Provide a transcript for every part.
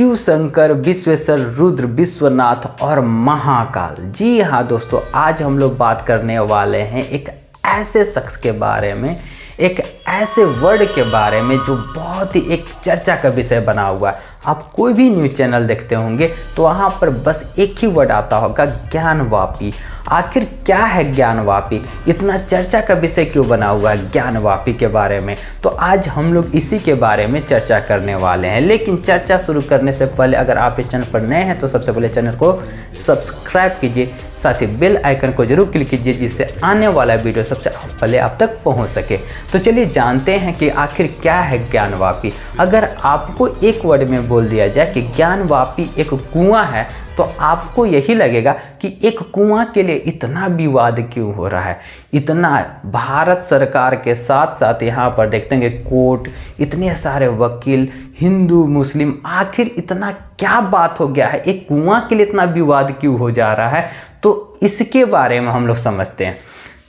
शिव शंकर, विश्वेश्वर, रुद्र, विश्वनाथ और महाकाल। जी हाँ दोस्तों, आज हम लोग बात करने वाले हैं एक ऐसे शख्स के बारे में, एक ऐसे वर्ड के बारे में जो बहुत ही एक चर्चा का विषय बना हुआ है। आप कोई भी न्यूज़ चैनल देखते होंगे तो वहाँ पर बस एक ही वर्ड आता होगा, ज्ञानवापी। आखिर क्या है ज्ञानवापी, इतना चर्चा का विषय क्यों बना हुआ है ज्ञानवापी के बारे में? तो आज हम लोग इसी के बारे में चर्चा करने वाले हैं। लेकिन चर्चा शुरू करने से पहले अगर आप इस चैनल पर नए हैं तो सबसे पहले चैनल को सब्सक्राइब कीजिए, साथ ही बेल आइकन को जरूर क्लिक कीजिए जिससे आने वाला वीडियो सबसे पहले आप तक पहुंच सके। तो चलिए जानते हैं कि आखिर क्या है ज्ञानवापी। अगर आपको एक वर्ड में बोल दिया जाए कि ज्ञानवापी एक कुआं है तो आपको यही लगेगा कि एक कुआं के लिए इतना विवाद क्यों हो रहा है। इतना भारत सरकार के साथ साथ यहाँ पर देखते हैं कोर्ट, इतने सारे वकील, हिंदू मुस्लिम, आखिर इतना क्या बात हो गया है, एक कुआं के लिए इतना विवाद क्यों हो जा रहा है? तो इसके बारे में हम लोग समझते हैं।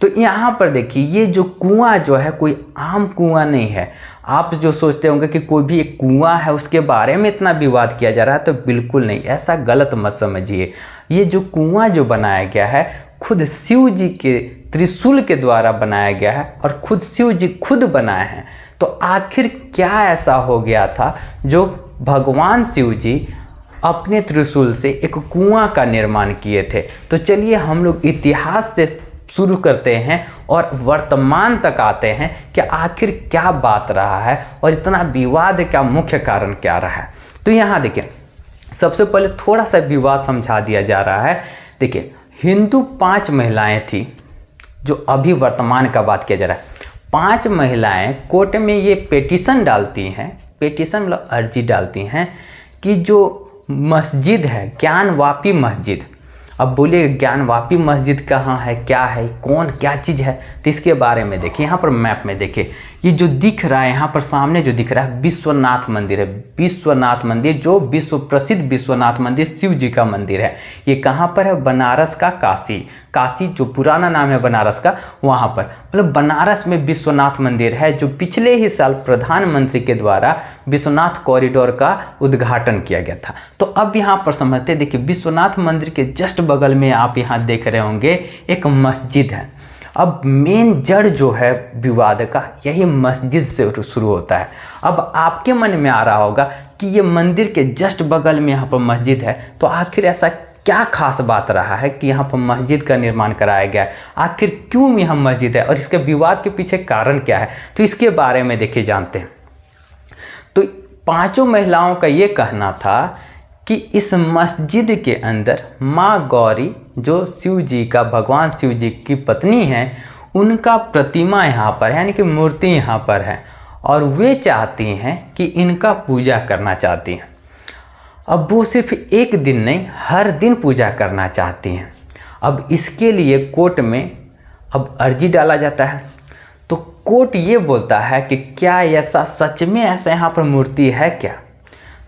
तो यहाँ पर देखिए, ये जो कुआं जो है कोई आम कुआं नहीं है। आप जो सोचते होंगे कि कोई भी एक कुआं है उसके बारे में इतना विवाद किया जा रहा है, तो बिल्कुल नहीं, ऐसा गलत मत समझिए। ये जो कुआं जो बनाया गया है खुद शिव जी के त्रिशूल के द्वारा बनाया गया है और खुद शिव जी खुद बनाए हैं। तो आखिर क्या ऐसा हो गया था जो भगवान शिव जी अपने त्रिशूल से एक कुआं का निर्माण किए थे? तो चलिए हम लोग इतिहास से शुरू करते हैं और वर्तमान तक आते हैं कि आखिर क्या बात रहा है और इतना विवाद का मुख्य कारण क्या रहा है। तो यहाँ देखिए, सबसे पहले थोड़ा सा विवाद समझा दिया जा रहा है। देखिए, हिंदू 5 महिलाएं थी, जो अभी वर्तमान का बात किया जा रहा है। 5 महिलाएं कोर्ट में ये पेटिशन डालती हैं, पेटिशन मतलब अर्जी डालती हैं कि जो मस्जिद है ज्ञानवापी मस्जिद, अब बोलिए ज्ञानवापी मस्जिद कहाँ है, क्या है, कौन, क्या चीज़ है? तो इसके बारे में देखिए, यहाँ पर मैप में देखिए, ये जो दिख रहा है यहाँ पर सामने जो दिख रहा है विश्वनाथ मंदिर है। विश्वनाथ मंदिर जो विश्व प्रसिद्ध विश्वनाथ मंदिर शिव जी का मंदिर है। ये कहाँ पर है? बनारस का काशी, काशी जो पुराना नाम है बनारस का, वहाँ पर मतलब बनारस में विश्वनाथ मंदिर है, जो पिछले ही साल प्रधानमंत्री के द्वारा विश्वनाथ कॉरिडोर का उद्घाटन किया गया था। तो अब यहाँ पर समझते, देखिए विश्वनाथ मंदिर के जस्ट बगल में आप यहाँ देख रहे होंगे एक मस्जिद है। अब मेन जड़ जो है विवाद का यही मस्जिद से शुरू होता है। अब आपके मन में आ रहा होगा कि ये मंदिर के जस्ट बगल में यहाँ पर मस्जिद है, तो आखिर ऐसा क्या खास बात रहा है कि यहाँ पर मस्जिद का निर्माण कराया गया है? आखिर क्यों यहाँ मस्जिद है और इसके विवाद के पीछे कारण क्या है? तो इसके बारे में देखिए जानते हैं। तो 5 महिलाओं का ये कहना था कि इस मस्जिद के अंदर माँ गौरी जो शिव जी का, भगवान शिव जी की पत्नी है, उनका प्रतिमा यहाँ पर है, यानी कि मूर्ति यहाँ पर है और वे चाहती हैं कि इनका पूजा करना चाहती हैं। अब वो सिर्फ एक दिन नहीं, हर दिन पूजा करना चाहती हैं। अब इसके लिए कोर्ट में अब अर्जी डाला जाता है। तो कोर्ट ये बोलता है कि क्या ऐसा सच में ऐसा यहाँ पर मूर्ति है क्या?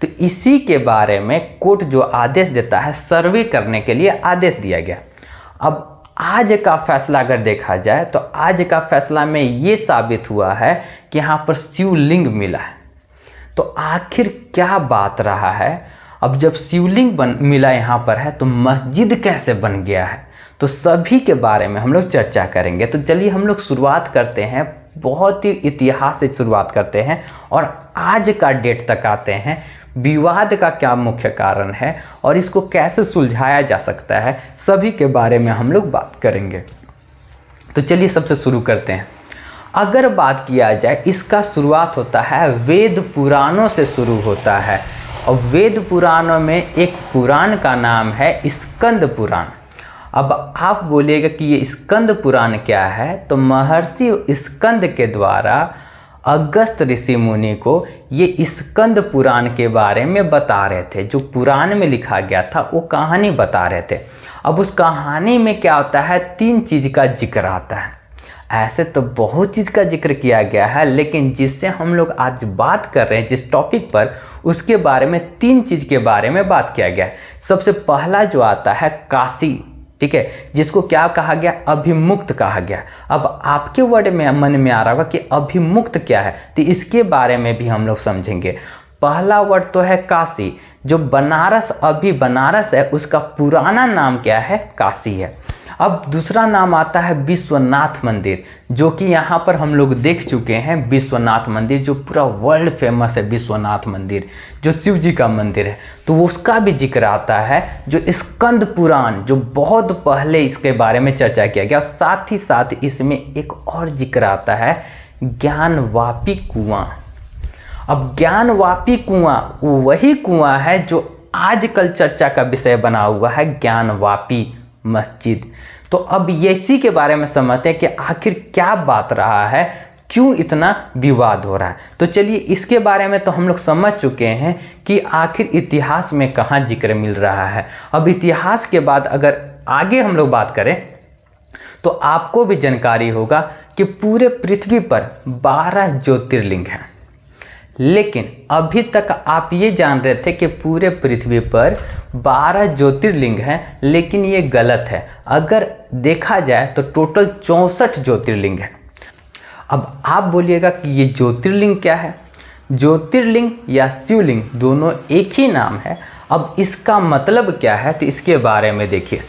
तो इसी के बारे में कोर्ट जो आदेश देता है, सर्वे करने के लिए आदेश दिया गया। अब आज का फैसला अगर देखा जाए तो आज का फैसला में ये साबित हुआ है कि यहाँ पर शिवलिंग मिला है। तो आखिर क्या बात रहा है? अब जब शिवलिंग मिला यहाँ पर है तो मस्जिद कैसे बन गया है? तो सभी के बारे में हम लोग चर्चा करेंगे। तो चलिए हम लोग शुरुआत करते हैं, बहुत ही इतिहास से शुरुआत करते हैं और आज का डेट तक आते हैं। विवाद का क्या मुख्य कारण है और इसको कैसे सुलझाया जा सकता है, सभी के बारे में हम लोग बात करेंगे। तो चलिए सबसे शुरू करते हैं। अगर बात किया जाए, इसका शुरुआत होता है वेद पुराणों से शुरू होता है और वेद पुराणों में एक पुराण का नाम है स्कंद पुराण। अब आप बोलिएगा कि ये स्कंद पुराण क्या है? तो महर्षि स्कंद के द्वारा अगस्त ऋषि मुनि को ये स्कंद पुराण के बारे में बता रहे थे। जो पुराण में लिखा गया था वो कहानी बता रहे थे। अब उस कहानी में क्या होता है, 3 चीज़ का जिक्र आता है। ऐसे तो बहुत चीज़ का जिक्र किया गया है, लेकिन जिससे हम लोग आज बात कर रहे हैं जिस टॉपिक पर, उसके बारे में 3 चीज़ के बारे में बात किया गया है। सबसे पहला जो आता है काशी, ठीक है, जिसको क्या कहा गया? अभिमुक्त कहा गया। अब आपके वर्ड में मन में आ रहा होगा कि अभिमुक्त क्या है, तो इसके बारे में भी हम लोग समझेंगे। पहला वर्ड तो है काशी, जो बनारस अभी बनारस है उसका पुराना नाम क्या है, काशी है। अब दूसरा नाम आता है विश्वनाथ मंदिर, जो कि यहाँ पर हम लोग देख चुके हैं। विश्वनाथ मंदिर जो पूरा वर्ल्ड फेमस है, विश्वनाथ मंदिर जो शिव जी का मंदिर है, तो उसका भी जिक्र आता है। जो स्कंद पुराण, जो बहुत पहले इसके बारे में चर्चा किया गया, और साथ ही साथ इसमें एक और जिक्र आता है ज्ञानवापी कुआं। अब ज्ञानवापी कुआं वही कुआं है जो आजकल चर्चा का विषय बना हुआ है, ज्ञानवापी मस्जिद। तो अब इसी के बारे में समझते हैं कि आखिर क्या बात रहा है, क्यों इतना विवाद हो रहा है। तो चलिए इसके बारे में तो हम लोग समझ चुके हैं कि आखिर इतिहास में कहाँ जिक्र मिल रहा है। अब इतिहास के बाद अगर आगे हम लोग बात करें तो आपको भी जानकारी होगा कि पूरे पृथ्वी पर 12 ज्योतिर्लिंग हैं। लेकिन अभी तक आप ये जान रहे थे कि पूरे पृथ्वी पर 12 ज्योतिर्लिंग हैं, लेकिन ये गलत है। अगर देखा जाए तो टोटल 64 ज्योतिर्लिंग हैं। अब आप बोलिएगा कि ये ज्योतिर्लिंग क्या है। ज्योतिर्लिंग या शिवलिंग दोनों एक ही नाम है। अब इसका मतलब क्या है तो इसके बारे में देखिए।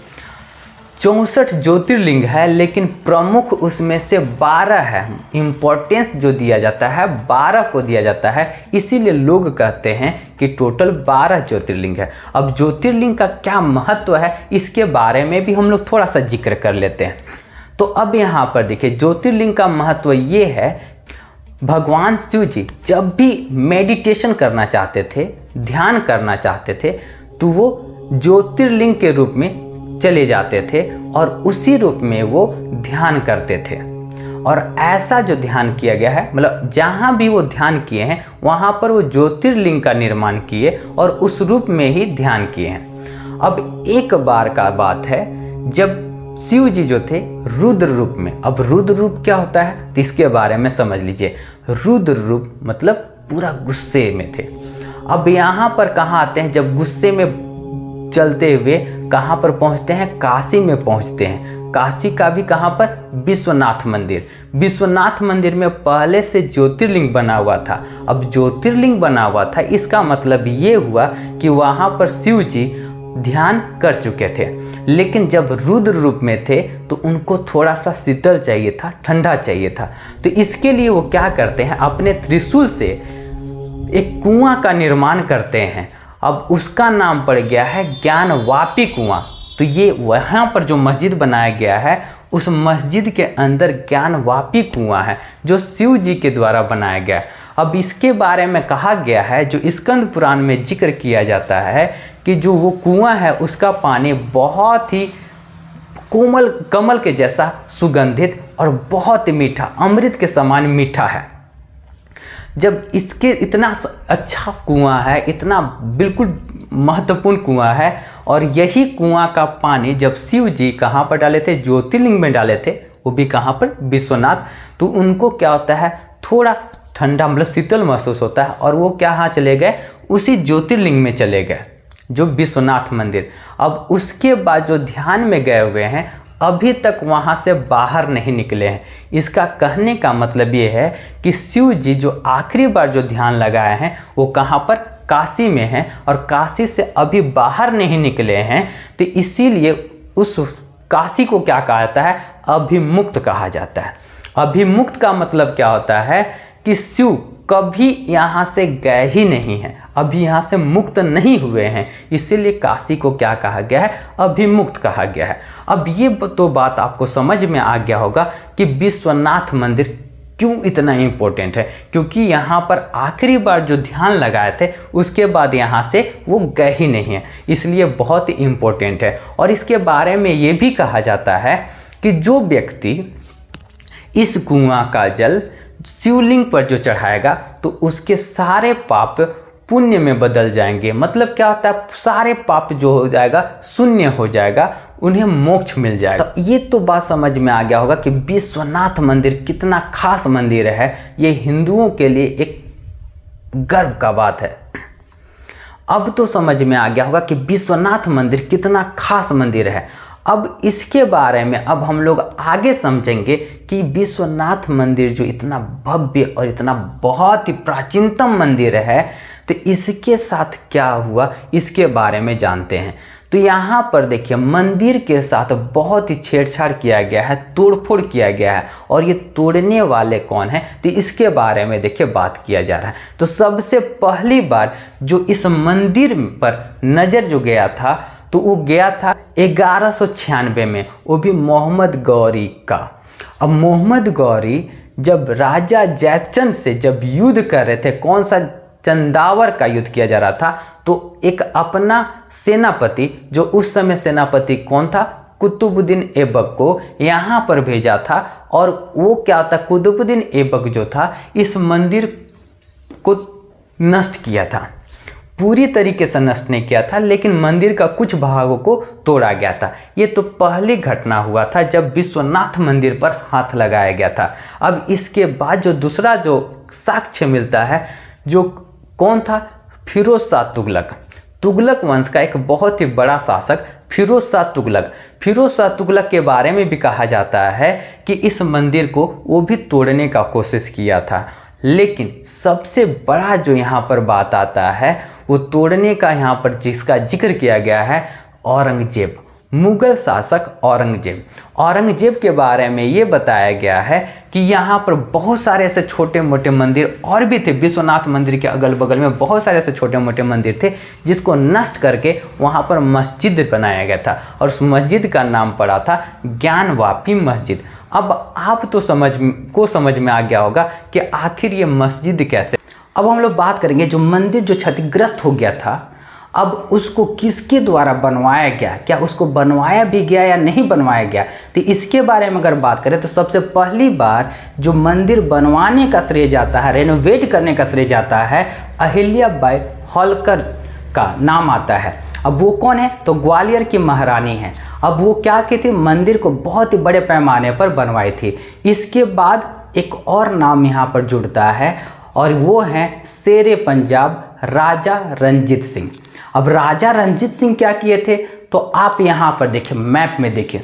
64 ज्योतिर्लिंग है, लेकिन प्रमुख उसमें से 12 है। इम्पोर्टेंस जो दिया जाता है 12 को दिया जाता है, इसीलिए लोग कहते हैं कि टोटल 12 ज्योतिर्लिंग है। अब ज्योतिर्लिंग का क्या महत्व है इसके बारे में भी हम लोग थोड़ा सा जिक्र कर लेते हैं। तो अब यहाँ पर देखिए, ज्योतिर्लिंग का महत्व ये है, भगवान शिव जी जब भी मेडिटेशन करना चाहते थे, ध्यान करना चाहते थे, तो वो ज्योतिर्लिंग के रूप में चले जाते थे और उसी रूप में वो ध्यान करते थे। और ऐसा जो ध्यान किया गया है, मतलब जहाँ भी वो ध्यान किए हैं वहाँ पर वो ज्योतिर्लिंग का निर्माण किए और उस रूप में ही ध्यान किए हैं। अब एक बार का बात है जब शिव जी जो थे रुद्र रूप में, अब रुद्र रूप क्या होता है तो इसके बारे में समझ लीजिए। रुद्र रूप मतलब पूरा गुस्से में थे। अब यहाँ पर कहाँ आते हैं, जब गुस्से में चलते हुए कहाँ पर पहुँचते हैं, काशी में पहुँचते हैं। काशी का भी कहाँ पर, विश्वनाथ मंदिर। विश्वनाथ मंदिर में पहले से ज्योतिर्लिंग बना हुआ था। अब ज्योतिर्लिंग बना हुआ था, इसका मतलब ये हुआ कि वहाँ पर शिव जी ध्यान कर चुके थे। लेकिन जब रुद्र रूप में थे तो उनको थोड़ा सा शीतल चाहिए था, ठंडा चाहिए था। तो इसके लिए वो क्या करते हैं, अपने त्रिशूल से एक कुआं का निर्माण करते हैं। अब उसका नाम पड़ गया है ज्ञानवापी कुआं। तो ये वहाँ पर जो मस्जिद बनाया गया है, उस मस्जिद के अंदर ज्ञानवापी कुआं है जो शिव जी के द्वारा बनाया गया है। अब इसके बारे में कहा गया है, जो स्कंद पुराण में जिक्र किया जाता है कि जो वो कुआं है उसका पानी बहुत ही कोमल कमल के जैसा सुगंधित और बहुत मीठा, अमृत के समान मीठा है। जब इसके इतना अच्छा कुआं है, इतना बिल्कुल महत्वपूर्ण कुआं है, और यही कुआं का पानी जब शिव जी कहाँ पर डाले थे, ज्योतिर्लिंग में डाले थे, वो भी कहाँ पर, विश्वनाथ। तो उनको क्या होता है, थोड़ा ठंडा मतलब शीतल महसूस होता है, और वो कहाँ चले गए, उसी ज्योतिर्लिंग में चले गए जो विश्वनाथ मंदिर। अब उसके बाद जो ध्यान में गए हुए हैं अभी तक वहाँ से बाहर नहीं निकले हैं। इसका कहने का मतलब ये है कि शिव जी जो आखिरी बार जो ध्यान लगाए हैं वो कहाँ पर, काशी में हैं, और काशी से अभी बाहर नहीं निकले हैं। तो इसीलिए उस काशी को क्या कहा जाता है, अभिमुक्त कहा जाता है। अभिमुक्त का मतलब क्या होता है कि शिव कभी यहाँ से गए ही नहीं हैं, अभी यहाँ से मुक्त नहीं हुए हैं, इसीलिए काशी को क्या कहा गया है, अभिमुक्त कहा गया है। अब ये तो बात आपको समझ में आ गया होगा कि विश्वनाथ मंदिर क्यों इतना इम्पोर्टेंट है, क्योंकि यहाँ पर आखिरी बार जो ध्यान लगाए थे उसके बाद यहाँ से वो गए ही नहीं हैं, इसलिए बहुत ही इम्पोर्टेंट है। और इसके बारे में ये भी कहा जाता है कि जो व्यक्ति इस कुआं का जल शिवलिंग पर जो चढ़ाएगा तो उसके सारे पाप पुण्य में बदल जाएंगे। मतलब क्या होता है, सारे पाप जो हो जाएगा शून्य हो जाएगा, उन्हें मोक्ष मिल जाएगा। तो ये तो बात समझ में आ गया होगा कि विश्वनाथ मंदिर कितना खास मंदिर है। ये हिंदुओं के लिए एक गर्व का बात है। अब तो समझ में आ गया होगा कि विश्वनाथ मंदिर कितना खास मंदिर है। अब इसके बारे में अब हम लोग आगे समझेंगे कि विश्वनाथ मंदिर जो इतना भव्य और इतना बहुत ही प्राचीनतम मंदिर है, तो इसके साथ क्या हुआ इसके बारे में जानते हैं। तो यहाँ पर देखिए मंदिर के साथ बहुत ही छेड़छाड़ किया गया है, तोड़फोड़ किया गया है, और ये तोड़ने वाले कौन हैं तो इसके बारे में देखिए बात किया जा रहा है। तो सबसे पहली बार जो इस मंदिर पर नज़र जो गया था तो वो गया था 1196 में, वो भी मोहम्मद गौरी का। अब मोहम्मद गौरी जब राजा जयचंद से जब युद्ध कर रहे थे, कौन सा चंदावर का युद्ध किया जा रहा था, तो एक अपना सेनापति, जो उस समय सेनापति कौन था, कुतुबुद्दीन ऐबक को यहाँ पर भेजा था। और वो क्या था, कुतुबुद्दीन ऐबक जो था इस मंदिर को नष्ट किया था, पूरी तरीके से नष्ट नहीं किया था, लेकिन मंदिर का कुछ भागों को तोड़ा गया था। ये तो पहली घटना हुआ था जब विश्वनाथ मंदिर पर हाथ लगाया गया था। अब इसके बाद जो दूसरा जो साक्ष्य मिलता है, जो कौन था, फिरोज शाह तुगलक, तुगलक वंश का एक बहुत ही बड़ा शासक फिरोज शाह तुगलक। फिरोज शाह तुगलक के बारे में भी कहा जाता है कि इस मंदिर को वो भी तोड़ने का कोशिश किया था, लेकिन सबसे बड़ा जो यहाँ पर बात आता है वो तोड़ने का, यहाँ पर जिसका जिक्र किया गया है, औरंगजेब, मुगल शासक औरंगजेब के बारे में ये बताया गया है कि यहाँ पर बहुत सारे ऐसे छोटे मोटे मंदिर और भी थे। विश्वनाथ मंदिर के अगल बगल में बहुत सारे ऐसे छोटे मोटे मंदिर थे जिसको नष्ट करके वहाँ पर मस्जिद बनाया गया था, और उस मस्जिद का नाम पड़ा था ज्ञानवापी मस्जिद। अब आप तो समझ में आ गया होगा कि आखिर ये मस्जिद कैसे। अब हम लोग बात करेंगे जो मंदिर जो क्षतिग्रस्त हो गया था, अब उसको किसके द्वारा बनवाया गया, क्या उसको बनवाया भी गया या नहीं बनवाया गया, तो इसके बारे में अगर बात करें तो सबसे पहली बार जो मंदिर बनवाने का श्रेय जाता है, रेनोवेट करने का श्रेय जाता है, अहिल्याबाई होलकर का नाम आता है। अब वो कौन है, तो ग्वालियर की महारानी है। अब वो क्या की थी, मंदिर को बहुत ही बड़े पैमाने पर बनवाई थी। इसके बाद एक और नाम यहाँ पर जुड़ता है, और वो हैं शेरे पंजाब राजा रंजीत सिंह। अब राजा रंजीत सिंह क्या किए थे, तो आप यहाँ पर देखिए, मैप में देखिए,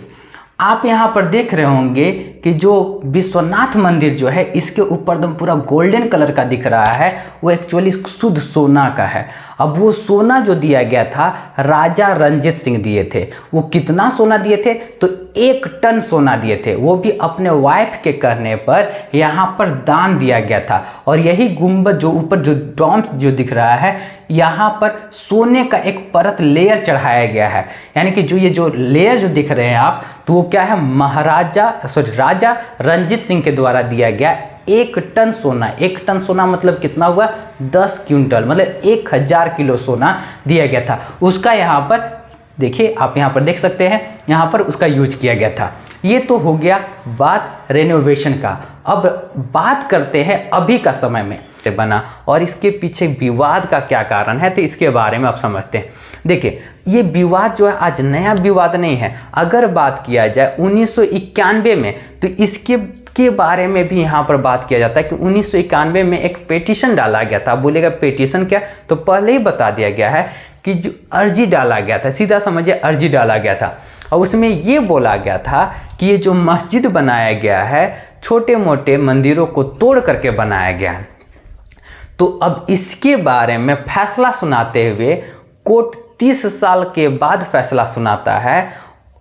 आप यहाँ पर देख रहे होंगे कि जो विश्वनाथ मंदिर जो है इसके ऊपर एकदम पूरा गोल्डन कलर का दिख रहा है, वो एक्चुअली शुद्ध सोना का है। अब वो सोना जो दिया गया था राजा रंजीत सिंह दिए थे। वो कितना सोना दिए थे, तो 1 टन सोना दिए थे, वो भी अपने वाइफ के कहने पर यहाँ पर दान दिया गया था। और यही गुंबद जो ऊपर जो डोम जो दिख रहा है, यहाँ पर सोने का एक परत लेयर चढ़ाया गया है, यानी कि जो ये जो लेयर जो दिख रहे हैं आप, तो वो क्या है, राजा रंजीत सिंह के द्वारा दिया गया 1 टन सोना। 1 टन सोना मतलब कितना हुआ, 10 क्विंटल, मतलब 1000 किलो सोना दिया गया था। उसका यहाँ पर देखिए, आप यहाँ पर देख सकते हैं, यहाँ पर उसका यूज किया गया था। ये तो हो गया बात रेनोवेशन का। अब बात करते हैं अभी का समय में बना और इसके पीछे विवाद का क्या कारण है, तो इसके बारे में आप समझते हैं। देखिए, ये विवाद जो है आज नया विवाद नहीं है। अगर बात किया जाए 1991 में, तो इसके बारे में भी यहाँ पर बात किया जाता है कि 1991 में एक पेटिशन डाला गया था। बोलेगा पेटिशन क्या, तो पहले ही बता दिया गया है कि जो अर्जी डाला गया था, सीधा समझिए अर्जी डाला गया था, और उसमें ये बोला गया था कि ये जो मस्जिद बनाया गया है छोटे मोटे मंदिरों को तोड़ करके बनाया गया है। तो अब इसके बारे में फैसला सुनाते हुए कोर्ट 30 साल के बाद फैसला सुनाता है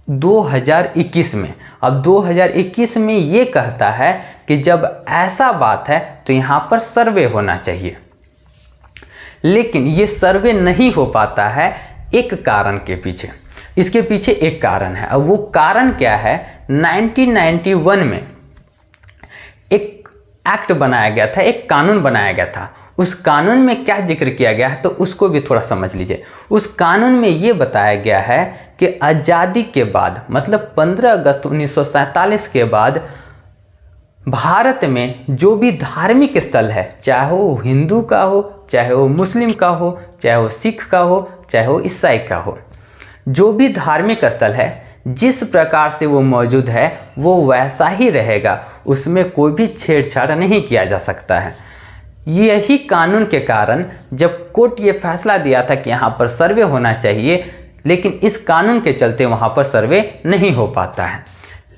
2021 में। अब 2021 में ये कहता है कि जब ऐसा बात है तो यहाँ पर सर्वे होना चाहिए, लेकिन ये सर्वे नहीं हो पाता है एक कारण के पीछे। इसके पीछे एक कारण है। अब वो कारण क्या है, 1991 में एक एक्ट बनाया गया था, एक कानून बनाया गया था। उस कानून में क्या जिक्र किया गया है, तो उसको भी थोड़ा समझ लीजिए। उस कानून में ये बताया गया है कि आज़ादी के बाद, मतलब 15 अगस्त 1947 के बाद भारत में जो भी धार्मिक स्थल है, चाहे वो हिंदू का हो, चाहे वो मुस्लिम का हो, चाहे वो सिख का हो, चाहे वो ईसाई का हो, जो भी धार्मिक स्थल है जिस प्रकार से वो मौजूद है वो वैसा ही रहेगा, उसमें कोई भी छेड़छाड़ नहीं किया जा सकता है। यही कानून के कारण जब कोर्ट ये फैसला दिया था कि यहाँ पर सर्वे होना चाहिए, लेकिन इस कानून के चलते वहाँ पर सर्वे नहीं हो पाता है।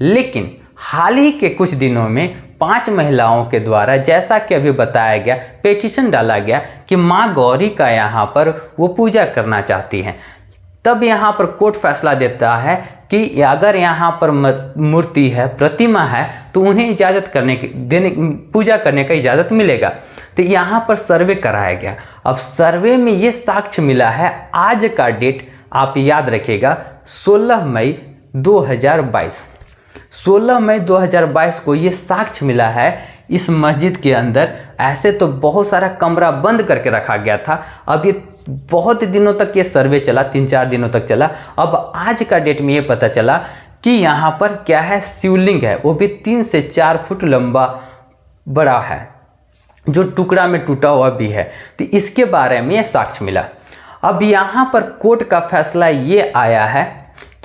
लेकिन हाल ही के कुछ दिनों में 5 महिलाओं के द्वारा, जैसा कि अभी बताया गया, पिटीशन डाला गया कि माँ गौरी का यहाँ पर वो पूजा करना चाहती हैं। तब यहाँ पर कोर्ट फैसला देता है कि अगर यहाँ पर मूर्ति है, प्रतिमा है, तो उन्हें इजाज़त पूजा करने का इजाज़त मिलेगा। तो यहाँ पर सर्वे कराया गया। अब सर्वे में ये साक्ष्य मिला है, आज का डेट आप याद रखिएगा 16 मई 2022। 16 मई 2022 को ये साक्ष्य मिला है इस मस्जिद के अंदर। ऐसे तो बहुत सारा कमरा बंद करके रखा गया था। अब ये बहुत दिनों तक ये सर्वे चला, 3-4 दिनों तक चला। अब आज का डेट में ये पता चला कि यहाँ पर क्या है, शिवलिंग है, वो भी 3 से 4 फुट लंबा बड़ा है, जो टुकड़ा में टूटा हुआ भी है। तो इसके बारे में ये साक्ष्य मिला। अब यहाँ पर कोर्ट का फैसला ये आया है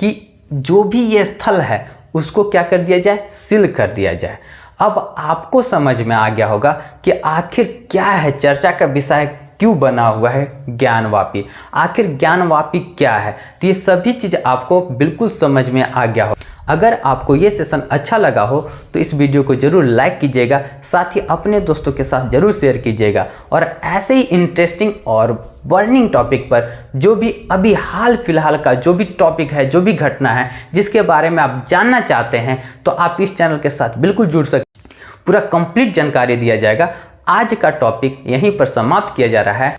कि जो भी ये स्थल है उसको क्या कर दिया जाए, सील कर दिया जाए। अब आपको समझ में आ गया होगा कि आखिर क्या है, चर्चा का विषय क्यों बना हुआ है ज्ञानवापी, आखिर ज्ञानवापी क्या है। तो ये सभी चीज़ आपको बिल्कुल समझ में आ गया हो। अगर आपको ये सेशन अच्छा लगा हो तो इस वीडियो को ज़रूर लाइक कीजिएगा, साथ ही अपने दोस्तों के साथ ज़रूर शेयर कीजिएगा। और ऐसे ही इंटरेस्टिंग और बर्निंग टॉपिक पर, जो भी अभी हाल फिलहाल का जो भी टॉपिक है, जो भी घटना है जिसके बारे में आप जानना चाहते हैं, तो आप इस चैनल के साथ बिल्कुल जुड़ सकते हैं। पूरा कंप्लीट जानकारी दिया जाएगा। आज का टॉपिक यहीं पर समाप्त किया जा रहा है।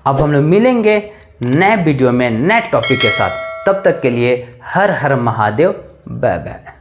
अब हम लोग मिलेंगे नए वीडियो में नए टॉपिक के साथ। तब तक के लिए हर हर महादेव, बाय बाय।